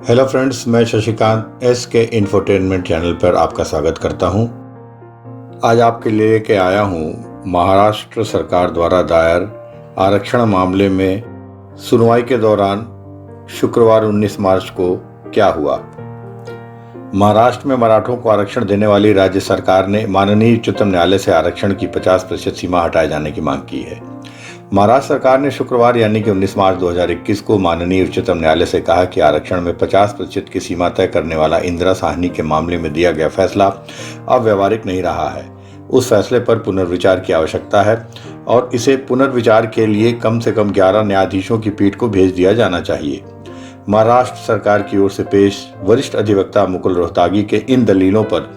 Hello friends, मैं Shashikant SK infotainment channel पर आपका स्वागत करता हूं। आज आपके लिए लेके आया हूं महाराष्ट्र सरकार द्वारा दायर आरक्षण मामले में सुनवाई के दौरान शुक्रवार 19 मार्च को क्या हुआ। महाराष्ट्र में मराठों को आरक्षण देने वाली राज्य सरकार ने माननीय उच्चतम न्यायालय से आरक्षण की 50% सीमा हटाए जाने की मांग की है। महाराष्ट्र सरकार ने शुक्रवार यानी कि 19 मार्च 2021 को माननीय उच्चतम न्यायालय से कहा कि आरक्षण में 50% की सीमा तय करने वाला इंदिरा साहनी के मामले में दिया गया फैसला अब व्यवहारिक नहीं रहा है। उस फैसले पर पुनर्विचार की आवश्यकता है और इसे पुनर्विचार के लिए कम से कम 11 न्यायाधीशों की पीठ को भेज दिया जाना चाहिए। महाराष्ट्र सरकार की ओर से पेश वरिष्ठ अधिवक्ता मुकुल रोहतागी के इन दलीलों पर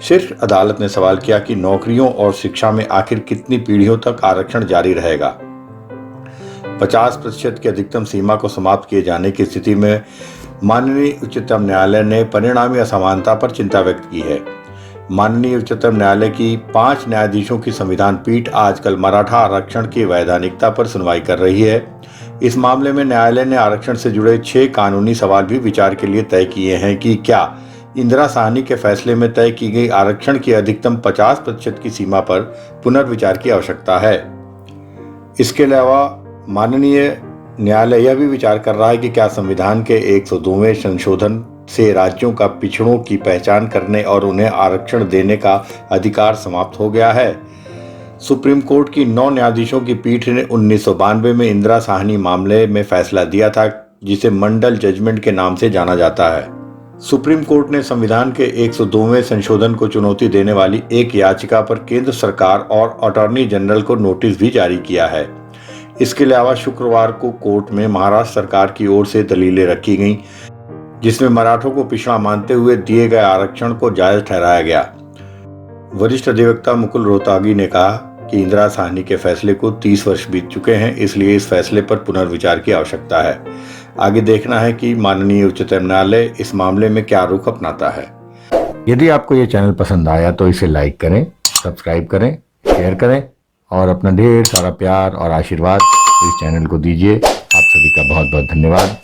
शीर्ष अदालत ने सवाल किया कि नौकरियों और शिक्षा में आखिर कितनी पीढ़ियों तक आरक्षण जारी रहेगा। 50% की अधिकतम सीमा को समाप्त किए जाने की स्थिति में माननीय उच्चतम न्यायालय ने परिणामी असमानता पर चिंता व्यक्त की है। माननीय उच्चतम न्यायालय की 5 न्यायाधीशों की संविधान पीठ आजकल मराठा आरक्षण की वैधानिकता पर सुनवाई कर रही है। इस मामले में न्यायालय ने आरक्षण से जुड़े 6 कानूनी सवाल भी विचार के लिए तय किए हैं कि क्या इंदिरा साहनी के फैसले में तय की गई आरक्षण की अधिकतम 50% की सीमा पर पुनर्विचार की आवश्यकता है। इसके अलावा माननीय न्यायालय यह भी विचार कर रहा है कि क्या संविधान के 102वें संशोधन से राज्यों का पिछड़ों की पहचान करने और उन्हें आरक्षण देने का अधिकार समाप्त हो गया है। सुप्रीम कोर्ट की 9 न्यायाधीशों की पीठ ने 1992 में इंदिरा साहनी मामले में फैसला दिया था, जिसे मंडल जजमेंट के नाम से जाना जाता है। सुप्रीम कोर्ट ने संविधान के 102वें संशोधन को चुनौती देने वाली एक याचिका पर केंद्र सरकार और अटॉर्नी जनरल को नोटिस भी जारी किया है। इसके अलावा शुक्रवार को कोर्ट में महाराष्ट्र सरकार की ओर से दलीलें रखी गईं, जिसमें मराठों को पिछड़ा मानते हुए दिए गए आरक्षण को जायज ठहराया गया। वरिष्ठ अधिवक्ता मुकुल रोहतागी ने कहा कि इंदिरा साहनी के फैसले को 30 वर्ष बीत चुके हैं, इसलिए इस फैसले पर पुनर्विचार की आवश्यकता है। आगे देखना है कि माननीय उच्चतम न्यायालय इस मामले में क्या रुख अपनाता है। यदि आपको ये चैनल पसंद आया तो इसे लाइक करें, सब्सक्राइब करें, शेयर करें और अपना ढेर सारा प्यार और आशीर्वाद इस चैनल को दीजिए। आप सभी का बहुत बहुत धन्यवाद।